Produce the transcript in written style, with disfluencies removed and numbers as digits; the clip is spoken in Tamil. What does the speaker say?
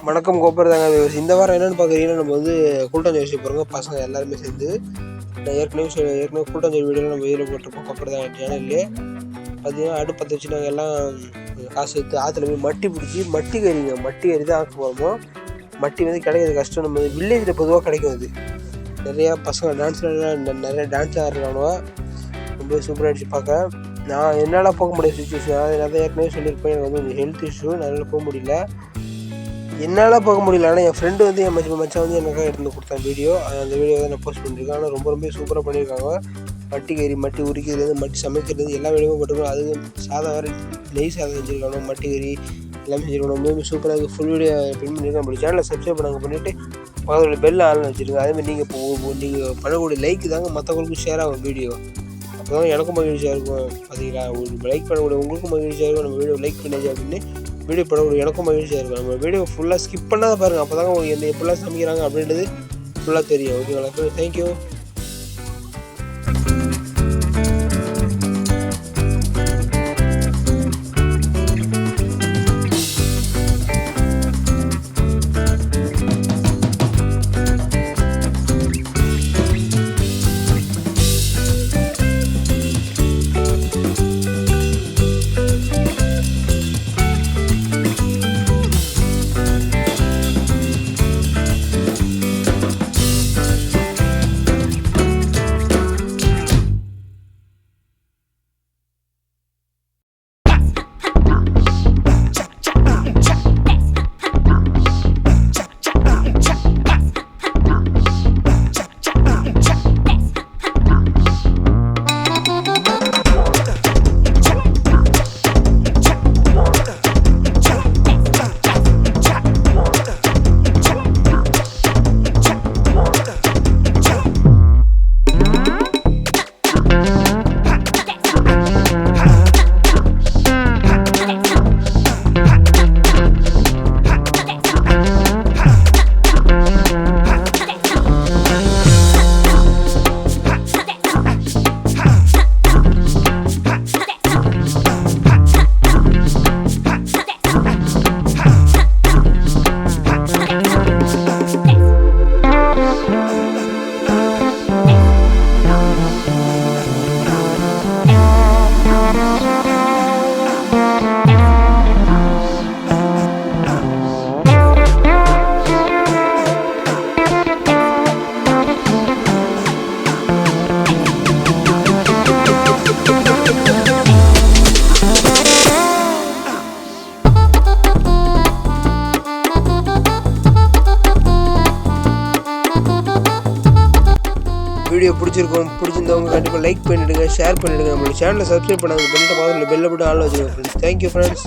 வணக்கம் கோப்பர் தாங்க. இந்த வாரம் என்னென்னு பார்க்குறீங்கன்னா, நம்ம வந்து கூட்டாஞ்சோறு செய்ய போகிறோங்க. பசங்க எல்லாருமே சேர்ந்து. நான் ஏற்கனவே கூட்டாஞ்சோறு வீடியோவில் நம்ம இதில் போட்டிருப்போம். கோப்பர் தாங்க சேனல்லே பார்த்தீங்கன்னா, அடுப்பு பற்ற வச்சு நாங்கள் எல்லாம் காசு எடுத்து ஆற்றுல போய் மட்டி பிடிச்சி மட்டி கறி தான் ஆக்க போகிறோமோ. மட்டி வந்து கிடைக்கிறது கஷ்டம். நம்ம வில்லேஜில் பொதுவாக கிடைக்கும். அது நிறையா பசங்க நிறைய டான்ஸ் ஆடுறானுவோ. ரொம்ப சூப்பராக அடிச்சு பார்க்க. நான் என்னால் போக முடியாது சுச்சுவேஷன். நான் தான் ஏற்கனவே சொல்லியிருப்பேன், எனக்கு வந்து ஹெல்த் இஷ்யூ, அதனால் போக முடியல. என்னால் போக முடியல. ஆனால் என் ஃப்ரெண்டு வந்து என் மச்சான் வந்து எனக்காக எடுத்து கொடுத்தான் வீடியோ. அந்த வீடியோ தான் நான் போஸ்ட் பண்ணியிருக்கேன். ஆனால் ரொம்ப சூப்பராக பண்ணியிருக்காங்க. மட்டி உரிக்கிறதுலேருந்து மட்டி சமைக்கிறது எல்லா வீடியோவும் போட்டுருக்கோம். அது சாதம் வேறு நெய் சாதம் செஞ்சுருக்கானோ, மட்டி கறி எல்லாமே செஞ்சுருக்கணும். ரொம்ப சூப்பராக இருக்குது. ஃபுல் வீடியோ பின் பண்ணியிருக்கேன். அப்படி சேனலை சப்ஸ்கிரைப் பண்ணிவிட்டு பக்கத்தில் பெல் ஆன்லைன் வச்சுருக்கேன். அதேமாதிரி நீங்கள் பண்ணக்கூடிய லைக் தாங்க மற்றவங்களுக்கும் ஷேர் ஆகும் வீடியோ. அப்போ தான் எனக்கும் மகிழ்ச்சியாக இருக்கும். பார்த்தீங்களா, லைக் பண்ணக்கூடிய உங்களுக்கும் மகிழ்ச்சியாக இருக்கும். நம்ம வீடியோ லைக் பண்ணிச்சு அப்படின்னு வீடியோ பண்ணக்கூடிய எனக்கும் மகிழ்ச்சியாக இருக்கும். நம்ம வீடியோ ஃபுல்லாக ஸ்கிப் பண்ணாத பாருங்கள். அப்போ தாங்க உங்களுக்கு எப்படிலாம் சமைக்கிறாங்க அப்படின்றது ஃபுல்லாக தெரியும். ஓகேங்களா? தேங்க்யூ. வீடியோ பிடிச்சிருந்தவங்க கண்டிப்பாக லைக் பண்ணிவிடுங்க, ஷேர் பண்ணிவிடுங்க. நம்மளோட சேனலை சப்ஸ்கிரைப் பண்ணிட்டு பக்கத்தில் பெல்லை போட்டு ஆள் வச்சுருங்க ஃப்ரெண்ட்ஸ். Thank you friends.